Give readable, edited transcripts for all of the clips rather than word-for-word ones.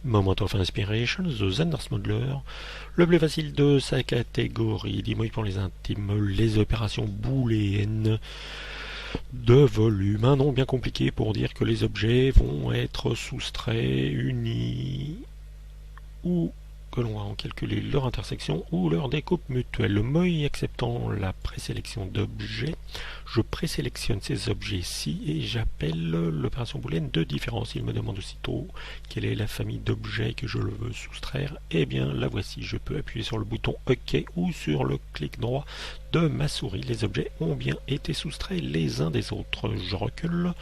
Moment of Inspiration, The Zenders Modeler, le plus facile de sa catégorie, dis-moi pour les intimes, les opérations booléennes de volume. Un nom bien compliqué pour dire que les objets vont être soustraits, unis ou que l'on va en calculer leur intersection ou leur découpe mutuelle. Le MOI acceptant la présélection d'objets, je présélectionne ces objets-ci et j'appelle l'opération booléenne de différence. Il me demande aussitôt quelle est la famille d'objets que je le veux soustraire. Eh bien la voici. Je peux appuyer sur le bouton OK ou sur le clic droit de ma souris. Les objets ont bien été soustraits les uns des autres. Je recule.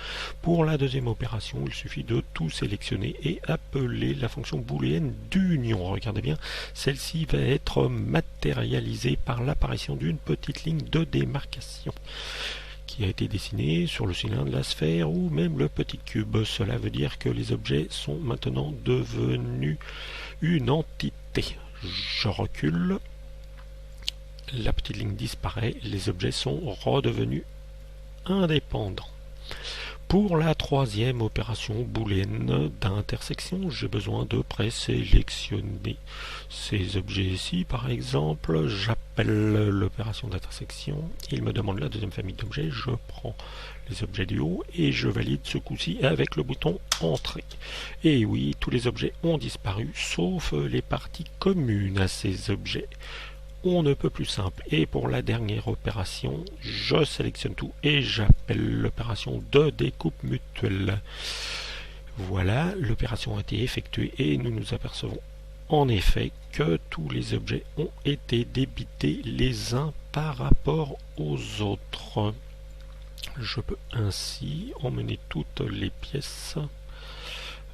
Pour la deuxième opération, il suffit de tout sélectionner et appeler la fonction booléenne d'union. Regardez bien, celle-ci va être matérialisée par l'apparition d'une petite ligne de démarcation qui a été dessinée sur le cylindre, la sphère ou même le petit cube. Cela veut dire que les objets sont maintenant devenus une entité. Je recule. La petite ligne disparaît, les objets sont redevenus indépendants. Pour la troisième opération booléenne d'intersection, j'ai besoin de présélectionner ces objets-ci. Par exemple, j'appelle l'opération d'intersection, il me demande la deuxième famille d'objets, je prends les objets du haut et je valide ce coup-ci avec le bouton Entrée. Et oui, tous les objets ont disparu, sauf les parties communes à ces objets. On ne peut plus simple. Et pour la dernière opération, je sélectionne tout et j'appelle l'opération de découpe mutuelle. Voilà, l'opération a été effectuée et nous nous apercevons en effet que tous les objets ont été débités les uns par rapport aux autres. Je peux ainsi emmener toutes les pièces.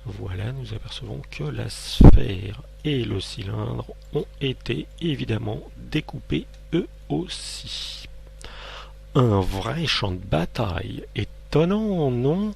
Voilà, nous apercevons que la sphère et le cylindre ont été évidemment découpés eux aussi. Un vrai champ de bataille. Étonnant, non ?